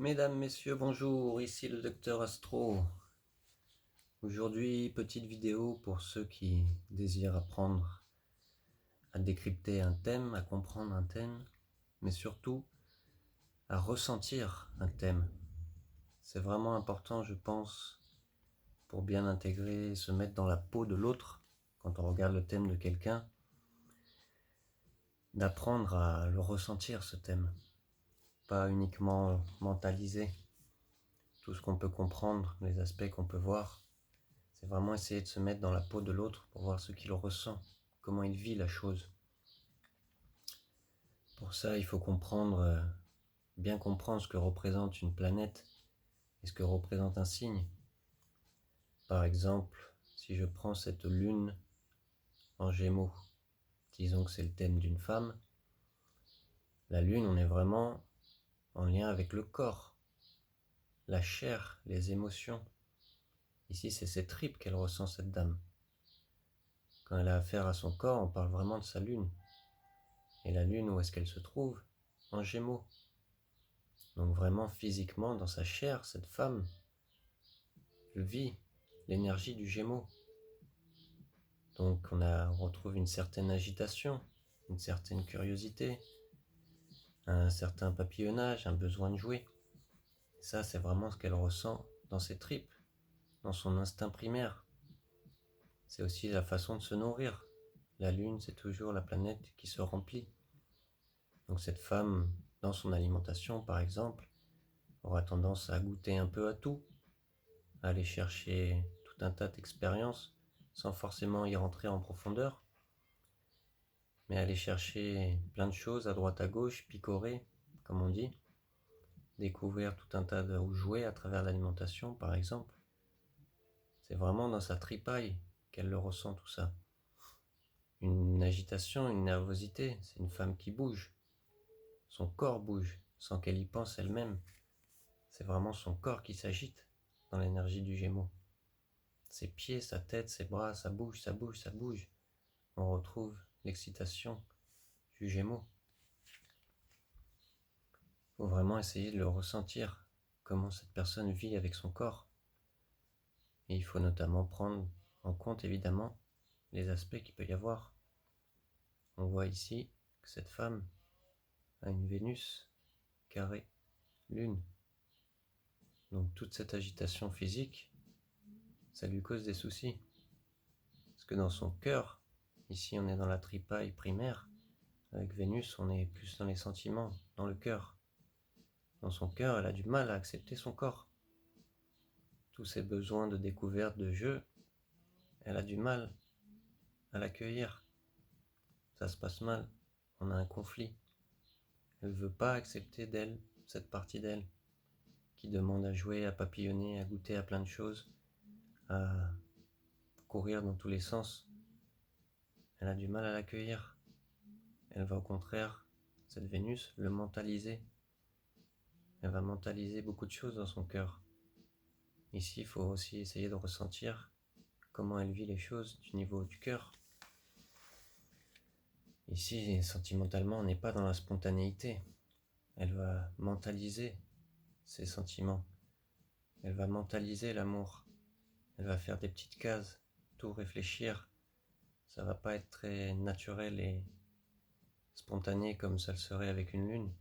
Mesdames, Messieurs, bonjour, ici le Docteur Astro. Aujourd'hui, petite vidéo pour ceux qui désirent apprendre à décrypter un thème, à comprendre un thème, mais surtout à ressentir un thème. C'est vraiment important, je pense, pour bien intégrer, se mettre dans la peau de l'autre, quand on regarde le thème de quelqu'un, d'apprendre à le ressentir, ce thème. Pas uniquement mentaliser tout ce qu'on peut comprendre, les aspects qu'on peut voir. C'est vraiment essayer de se mettre dans la peau de l'autre pour voir ce qu'il ressent, comment il vit la chose. Pour ça, il faut bien comprendre ce que représente une planète et ce que représente un signe. Par exemple, si je prends cette lune en Gémeaux, disons que c'est le thème d'une femme, la lune, on est vraiment en lien avec le corps, la chair, les émotions. Ici, c'est ses tripes qu'elle ressent, cette dame. Quand elle a affaire à son corps, on parle vraiment de sa lune. Et la lune, où est-ce qu'elle se trouve? En Gémeaux. Donc vraiment physiquement, dans sa chair, cette femme vit l'énergie du Gémeaux. Donc on retrouve une certaine agitation, une certaine curiosité, un certain papillonnage, un besoin de jouer. Et ça, c'est vraiment ce qu'elle ressent dans ses tripes, dans son instinct primaire. C'est aussi la façon de se nourrir. La Lune, c'est toujours la planète qui se remplit. Donc cette femme, dans son alimentation par exemple, aura tendance à goûter un peu à tout, à aller chercher tout un tas d'expériences sans forcément y rentrer en profondeur, mais aller chercher plein de choses à droite à gauche, picorer, comme on dit, découvrir tout un tas ou jouer à travers l'alimentation par exemple. C'est vraiment dans sa tripaille qu'elle le ressent tout ça. Une agitation, une nervosité, c'est une femme qui bouge. Son corps bouge sans qu'elle y pense elle-même. C'est vraiment son corps qui s'agite dans l'énergie du Gémeaux. Ses pieds, sa tête, ses bras, ça bouge, ça bouge, ça bouge. On retrouve l'excitation du Gémeaux. Il faut vraiment essayer de le ressentir, comment cette personne vit avec son corps. Et il faut notamment prendre en compte évidemment les aspects qu'il peut y avoir. On voit ici que cette femme a une Vénus carré Lune. Donc toute cette agitation physique, ça lui cause des soucis. Parce que dans son cœur, ici on est dans la tripaille primaire, avec Vénus on est plus dans les sentiments, dans le cœur. Dans son cœur, elle a du mal à accepter son corps. Tous ses besoins de découverte, de jeu, elle a du mal à l'accueillir. Ça se passe mal, on a un conflit. Elle ne veut pas accepter d'elle, cette partie d'elle, qui demande à jouer, à papillonner, à goûter à plein de choses, à courir dans tous les sens. Elle a du mal à l'accueillir. Elle va au contraire, cette Vénus, le mentaliser. Elle va mentaliser beaucoup de choses dans son cœur. Ici, il faut aussi essayer de ressentir comment elle vit les choses du niveau du cœur. Ici, sentimentalement, on n'est pas dans la spontanéité. Elle va mentaliser ses sentiments. Elle va mentaliser l'amour. Elle va faire des petites cases, tout réfléchir. Ça va pas être très naturel et spontané comme ça le serait avec une lune.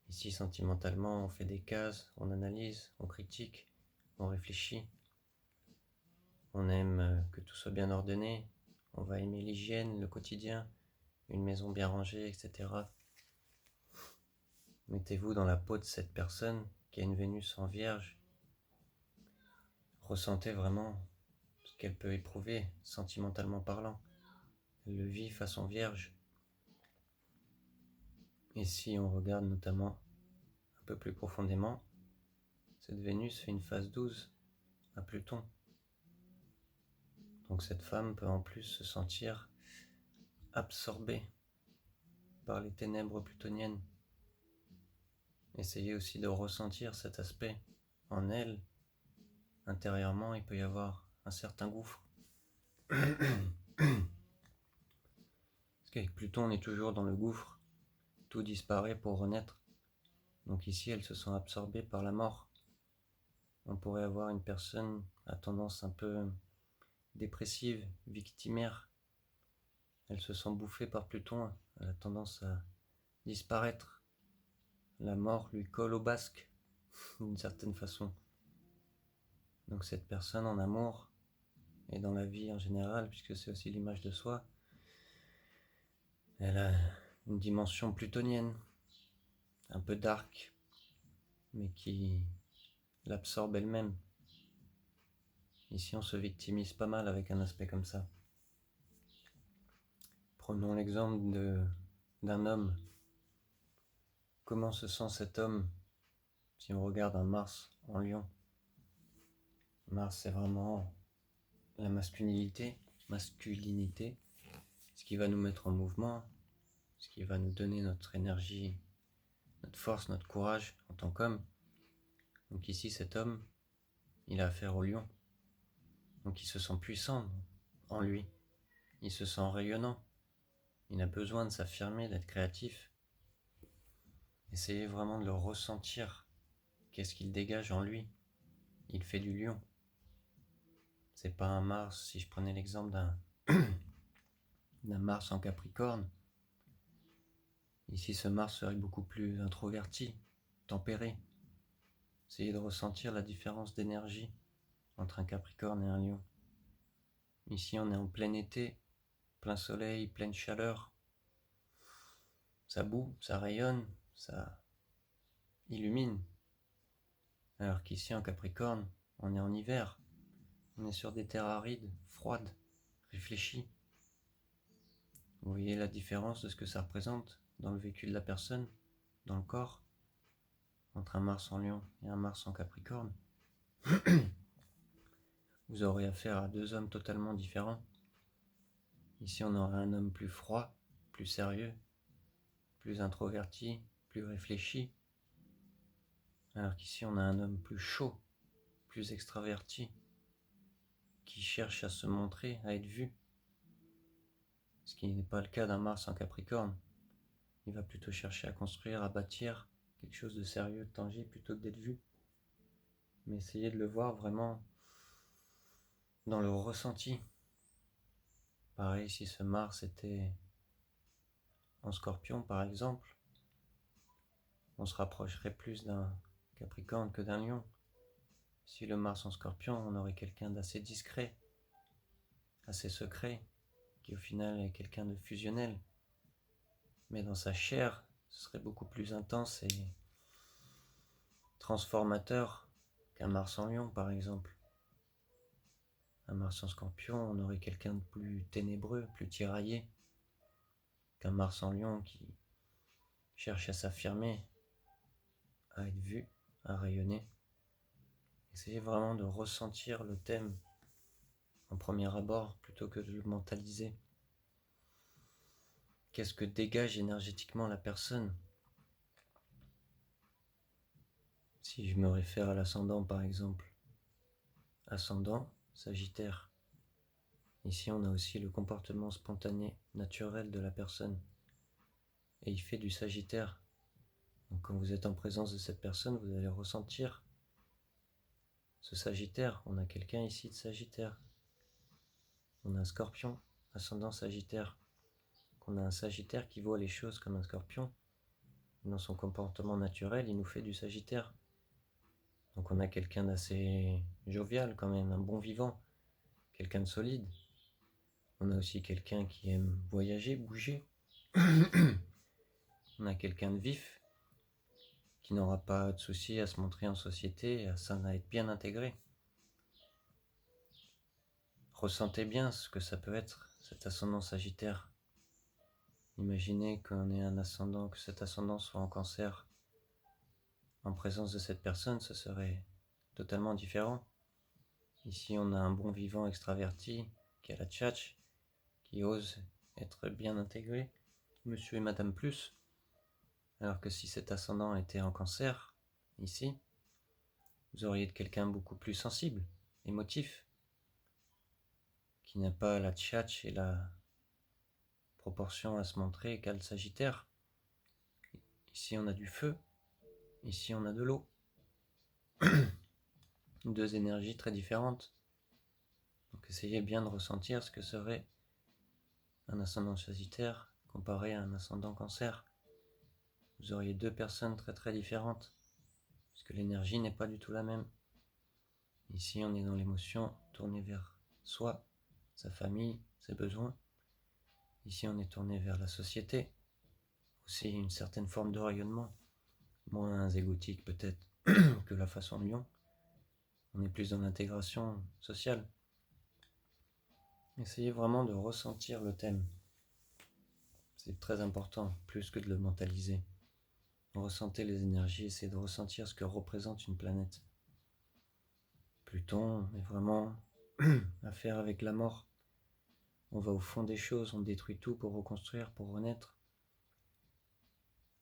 Ici, sentimentalement, on fait des cases, on analyse, on critique, on réfléchit. On aime que tout soit bien ordonné. On va aimer l'hygiène, le quotidien, une maison bien rangée, etc. Mettez-vous dans la peau de cette personne qui a une Vénus en Vierge. Ressentez vraiment ce qu'elle peut éprouver, sentimentalement parlant. Elle le vit façon Vierge. Et si on regarde notamment un peu plus profondément, cette Vénus fait une phase 12 à Pluton. Donc cette femme peut en plus se sentir absorbée par les ténèbres plutoniennes. Essayez aussi de ressentir cet aspect en elle. Intérieurement, il peut y avoir un certain gouffre. Parce qu'avec Pluton, on est toujours dans le gouffre. Tout disparaît pour renaître. Donc ici, elles se sont absorbées par la mort. On pourrait avoir une personne à tendance un peu dépressive, victimaire. Elle se sent bouffée par Pluton, elle a tendance à disparaître. La mort lui colle au basque, d'une certaine façon. Donc cette personne en amour, et dans la vie en général, puisque c'est aussi l'image de soi, elle a une dimension plutonienne, un peu dark, mais qui l'absorbe elle-même. Ici, on se victimise pas mal avec un aspect comme ça. Prenons l'exemple d'un homme. Comment se sent cet homme si on regarde un Mars en Lion? Mars, c'est vraiment la masculinité, ce qui va nous mettre en mouvement, ce qui va nous donner notre énergie, notre force, notre courage en tant qu'homme. Donc ici, cet homme, il a affaire au lion. Donc il se sent puissant en lui, il se sent rayonnant, il a besoin de s'affirmer, d'être créatif. Essayez vraiment de le ressentir. Qu'est-ce qu'il dégage en lui? Il fait du lion. C'est pas un Mars, si je prenais l'exemple d'un Mars en Capricorne. Ici, ce Mars serait beaucoup plus introverti, tempéré. Essayez de ressentir la différence d'énergie entre un Capricorne et un Lion. Ici, on est en plein été, plein soleil, pleine chaleur. Ça boue, ça rayonne, ça illumine. Alors qu'ici, en Capricorne, on est en hiver. On est sur des terres arides, froides, réfléchies. Vous voyez la différence de ce que ça représente dans le vécu de la personne, dans le corps, entre un Mars en Lion et un Mars en Capricorne. Vous aurez affaire à deux hommes totalement différents. Ici, on aura un homme plus froid, plus sérieux, plus introverti, plus réfléchi. Alors qu'ici, on a un homme plus chaud, plus extraverti, qui cherche à se montrer, à être vu. Ce qui n'est pas le cas d'un Mars en Capricorne. Il va plutôt chercher à construire, à bâtir quelque chose de sérieux, de tangible, plutôt que d'être vu. Mais essayez de le voir vraiment dans le ressenti. Pareil, si ce Mars était en Scorpion, par exemple, on se rapprocherait plus d'un Capricorne que d'un Lion. Si le Mars en Scorpion, on aurait quelqu'un d'assez discret, assez secret, qui au final est quelqu'un de fusionnel. Mais dans sa chair, ce serait beaucoup plus intense et transformateur qu'un Mars en Lion, par exemple. Un Mars en Scorpion, on aurait quelqu'un de plus ténébreux, plus tiraillé, qu'un Mars en Lion qui cherche à s'affirmer, à être vu, à rayonner. Essayez vraiment de ressentir le thème en premier abord plutôt que de le mentaliser. Qu'est-ce que dégage énergétiquement la personne? Si je me réfère à l'ascendant par exemple, ascendant, Sagittaire. Ici on a aussi le comportement spontané, naturel de la personne. Et il fait du Sagittaire. Donc quand vous êtes en présence de cette personne, vous allez ressentir ce Sagittaire. On a quelqu'un ici de Sagittaire. On a un Scorpion, ascendant Sagittaire. On a un Sagittaire qui voit les choses comme un Scorpion. Dans son comportement naturel, il nous fait du Sagittaire. Donc on a quelqu'un d'assez jovial quand même, un bon vivant, quelqu'un de solide. On a aussi quelqu'un qui aime voyager, bouger. On a quelqu'un de vif, qui n'aura pas de souci à se montrer en société, à être bien intégré. Ressentez bien ce que ça peut être, cet ascendant Sagittaire. Imaginez qu'on ait un ascendant, que cet ascendant soit en Cancer. En présence de cette personne, ce serait totalement différent. Ici, on a un bon vivant extraverti qui a la tchatch, qui ose être bien intégré, monsieur et madame plus. Alors que si cet ascendant était en Cancer, ici, vous auriez quelqu'un beaucoup plus sensible, émotif, qui n'a pas la tchatch et la proportion à se montrer qu'a le Sagittaire. Ici, on a du feu, Ici, on a de l'eau. Deux énergies très différentes. Donc essayez bien de ressentir ce que serait un ascendant Sagittaire comparé à un ascendant Cancer. Vous auriez deux personnes très très différentes, puisque l'énergie n'est pas du tout la même. Ici, on est dans l'émotion tournée vers soi, sa famille, ses besoins. Ici, on est tourné vers la société, aussi une certaine forme de rayonnement, moins égotique peut-être que la façon Lion. On est plus dans l'intégration sociale. Essayez vraiment de ressentir le thème. C'est très important, plus que de le mentaliser. Ressentez les énergies, essayez de ressentir ce que représente une planète. Pluton est vraiment à faire avec la mort. On va au fond des choses, on détruit tout pour reconstruire, pour renaître.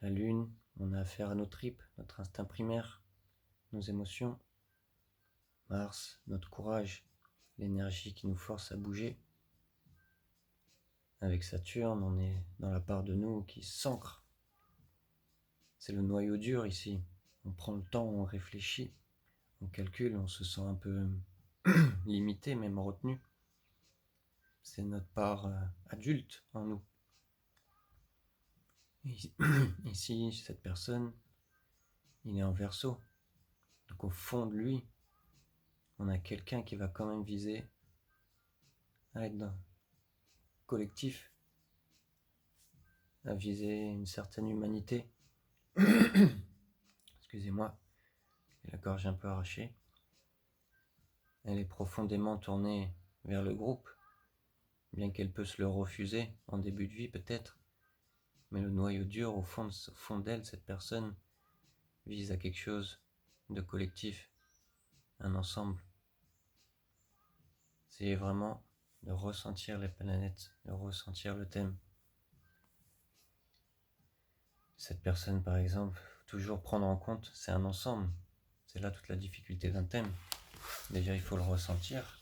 La Lune, on a affaire à nos tripes, notre instinct primaire, nos émotions. Mars, notre courage, l'énergie qui nous force à bouger. Avec Saturne, on est dans la part de nous qui s'ancre. C'est le noyau dur ici. On prend le temps, on réfléchit, on calcule, on se sent un peu limité, même retenu. C'est notre part adulte en nous. Ici, cette personne, il est en Verseau. Donc au fond de lui, on a quelqu'un qui va quand même viser à être dans le collectif, à viser une certaine humanité. Excusez-moi, j'ai la gorge un peu arrachée. Elle est profondément tournée vers le groupe, bien qu'elle peut se le refuser en début de vie peut-être. Mais le noyau dur, au fond d'elle, cette personne vise à quelque chose de collectif, un ensemble. C'est vraiment de ressentir les planètes, de ressentir le thème. Cette personne, par exemple, toujours prendre en compte, c'est un ensemble. C'est là toute la difficulté d'un thème. Déjà, il faut le ressentir,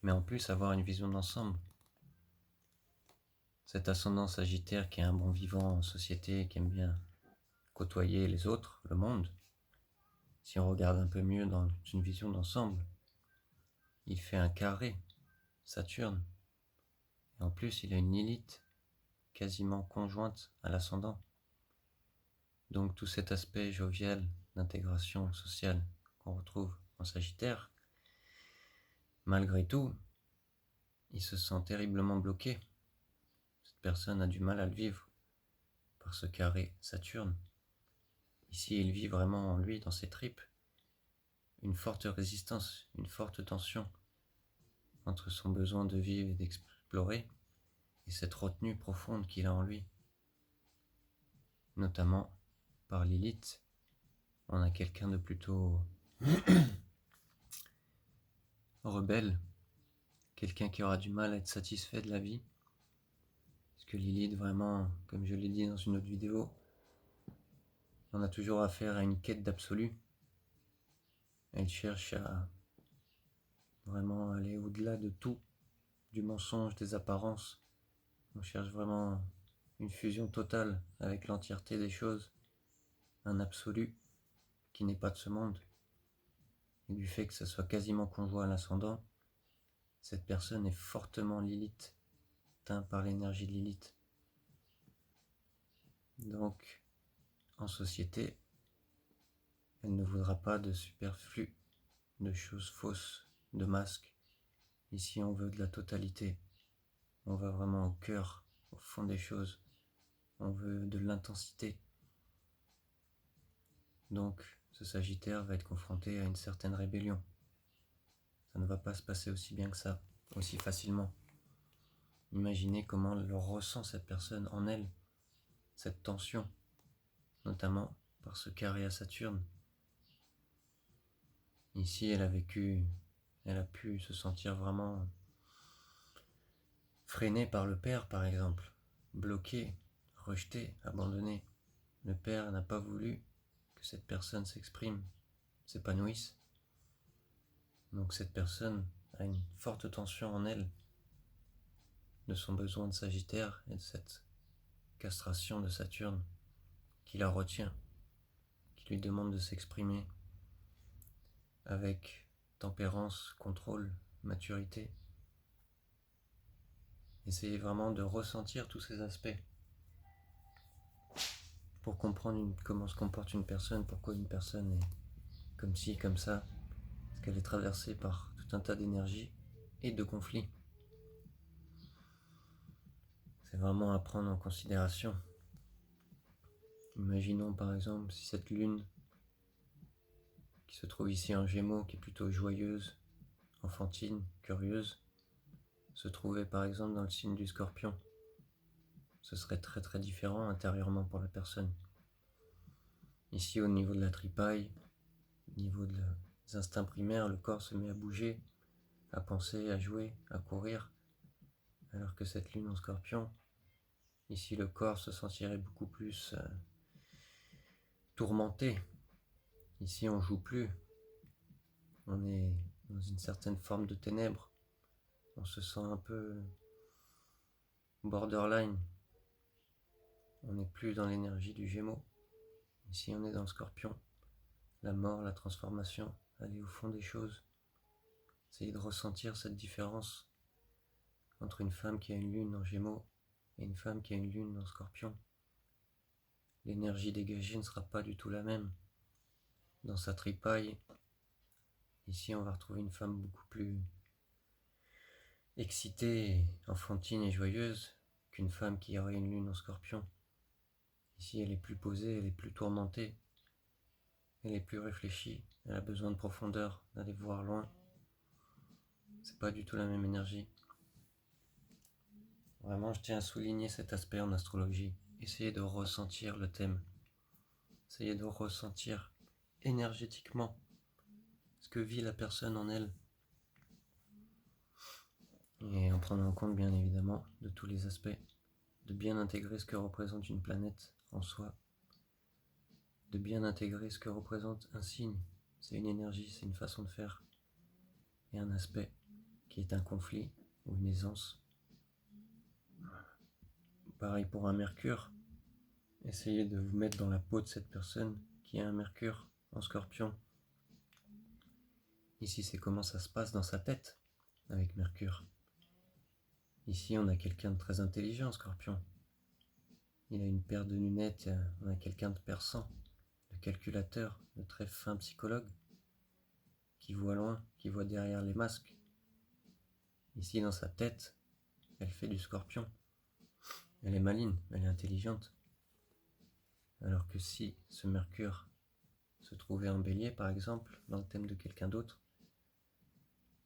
mais en plus avoir une vision d'ensemble. Cet ascendant Sagittaire qui est un bon vivant en société, qui aime bien côtoyer les autres, le monde, si on regarde un peu mieux dans une vision d'ensemble, il fait un carré, Saturne. Et en plus, il a une Lilith quasiment conjointe à l'ascendant. Donc tout cet aspect jovial d'intégration sociale qu'on retrouve en Sagittaire, malgré tout, il se sent terriblement bloqué. Cette personne a du mal à le vivre par ce carré Saturne. Ici, il vit vraiment en lui, dans ses tripes, une forte résistance, une forte tension entre son besoin de vivre et d'explorer et cette retenue profonde qu'il a en lui. Notamment par Lilith, on a quelqu'un de plutôt rebelle, quelqu'un qui aura du mal à être satisfait de la vie. Parce que Lilith, vraiment, comme je l'ai dit dans une autre vidéo, on a toujours affaire à une quête d'absolu. Elle cherche à vraiment aller au-delà de tout, du mensonge, des apparences. On cherche vraiment une fusion totale avec l'entièreté des choses, un absolu qui n'est pas de ce monde. Et du fait que ça soit quasiment conjoint à l'ascendant, cette personne est fortement Lilith, teint par l'énergie de Lilith. Donc, en société, elle ne voudra pas de superflu, de choses fausses, de masques. Ici, on veut de la totalité. On va vraiment au cœur, au fond des choses. On veut de l'intensité. Donc, ce Sagittaire va être confronté à une certaine rébellion. Ça ne va pas se passer aussi bien que ça, aussi facilement. Imaginez comment le ressent cette personne en elle, cette tension, notamment par ce carré à Saturne. Ici, elle a pu se sentir vraiment freinée par le père, par exemple, bloquée, rejetée, abandonnée. Le père n'a pas voulu que cette personne s'exprime, s'épanouisse. Donc cette personne a une forte tension en elle de son besoin de Sagittaire et de cette castration de Saturne qui la retient. lui demande de s'exprimer avec tempérance, contrôle, maturité. Essayez vraiment de ressentir tous ces aspects pour comprendre comment se comporte une personne, pourquoi une personne est comme ci, comme ça, parce qu'elle est traversée par tout un tas d'énergies et de conflits. C'est vraiment à prendre en considération. Imaginons par exemple si cette lune qui se trouve ici en Gémeaux, qui est plutôt joyeuse, enfantine, curieuse, se trouvait par exemple dans le signe du Scorpion. Ce serait très très différent intérieurement pour la personne. Ici au niveau de la tripaille, au niveau des instincts primaires, le corps se met à bouger, à penser, à jouer, à courir, alors que cette lune en Scorpion, ici le corps se sentirait beaucoup plus tourmenté. Ici on joue plus, on est dans une certaine forme de ténèbres, on se sent un peu borderline, on n'est plus dans l'énergie du Gémeaux. Ici on est dans le Scorpion, la mort, la transformation, aller au fond des choses. Essayez de ressentir cette différence entre une femme qui a une lune en Gémeaux et une femme qui a une lune en Scorpion. L'énergie dégagée ne sera pas du tout la même. Dans sa tripaille, ici on va retrouver une femme beaucoup plus excitée, enfantine et joyeuse qu'une femme qui aurait une lune en Scorpion. Ici elle est plus posée, elle est plus tourmentée, elle est plus réfléchie, elle a besoin de profondeur, d'aller voir loin. C'est pas du tout la même énergie. Vraiment, je tiens à souligner cet aspect en astrologie. Essayez de ressentir le thème. Essayez de ressentir énergétiquement ce que vit la personne en elle. Et en prenant en compte, bien évidemment, de tous les aspects. De bien intégrer ce que représente une planète en soi. De bien intégrer ce que représente un signe. C'est une énergie, c'est une façon de faire. Et un aspect qui est un conflit ou une aisance. Pareil pour un Mercure. Essayez de vous mettre dans la peau de cette personne qui a un Mercure en Scorpion. Ici, c'est comment ça se passe dans sa tête avec Mercure. Ici, on a quelqu'un de très intelligent en Scorpion. Il a une paire de lunettes, on a quelqu'un de perçant, de calculateur, de très fin psychologue, qui voit loin, qui voit derrière les masques. Ici, dans sa tête, elle fait du Scorpion. Elle est maligne, elle est intelligente. Alors que si ce Mercure se trouvait en Bélier, par exemple, dans le thème de quelqu'un d'autre,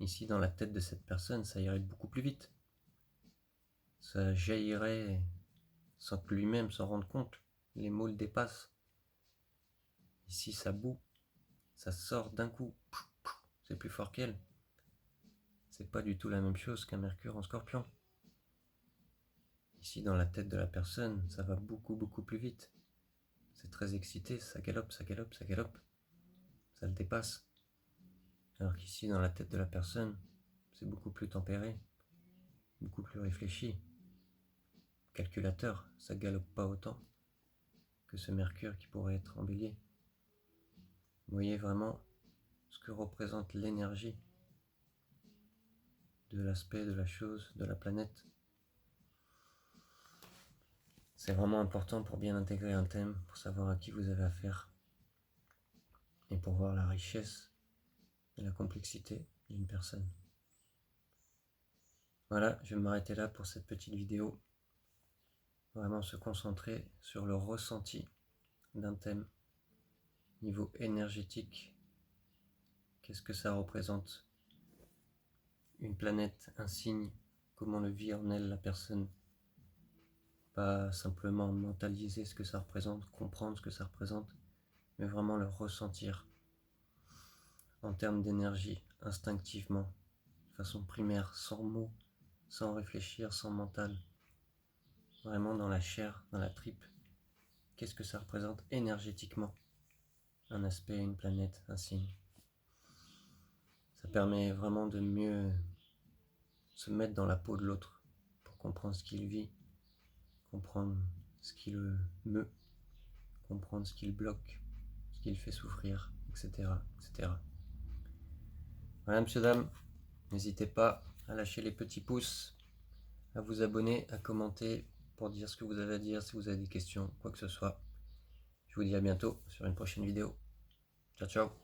ici, dans la tête de cette personne, ça irait beaucoup plus vite. Ça jaillirait sans que lui-même s'en rende compte. Les mots le dépassent. Ici, ça boue. Ça sort d'un coup. C'est plus fort qu'elle. C'est pas du tout la même chose qu'un Mercure en Scorpion. Ici, dans la tête de la personne, ça va beaucoup, beaucoup plus vite. C'est très excité, ça galope, ça galope, ça galope. Ça le dépasse. Alors qu'ici, dans la tête de la personne, c'est beaucoup plus tempéré, beaucoup plus réfléchi. Calculateur, ça galope pas autant que ce Mercure qui pourrait être en Bélier. Vous voyez vraiment ce que représente l'énergie de l'aspect de la chose, de la planète. C'est vraiment important pour bien intégrer un thème, pour savoir à qui vous avez affaire et pour voir la richesse et la complexité d'une personne. Voilà, je vais m'arrêter là pour cette petite vidéo. Vraiment se concentrer sur le ressenti d'un thème. Niveau énergétique, qu'est-ce que ça représente? Une planète, un signe, comment le vit en elle la personne? Pas simplement mentaliser ce que ça représente, comprendre ce que ça représente, mais vraiment le ressentir en termes d'énergie, instinctivement, de façon primaire, sans mots, sans réfléchir, sans mental, vraiment dans la chair, dans la tripe. Qu'est-ce que ça représente énergétiquement? Un aspect, une planète, un signe. Ça permet vraiment de mieux se mettre dans la peau de l'autre pour comprendre ce qu'il vit, comprendre ce qui le meut, comprendre ce qui le bloque, ce qu'il fait souffrir, etc., etc. Voilà, monsieur, dame, n'hésitez pas à lâcher les petits pouces, à vous abonner, à commenter pour dire ce que vous avez à dire, si vous avez des questions, quoi que ce soit. Je vous dis à bientôt sur une prochaine vidéo. Ciao, ciao.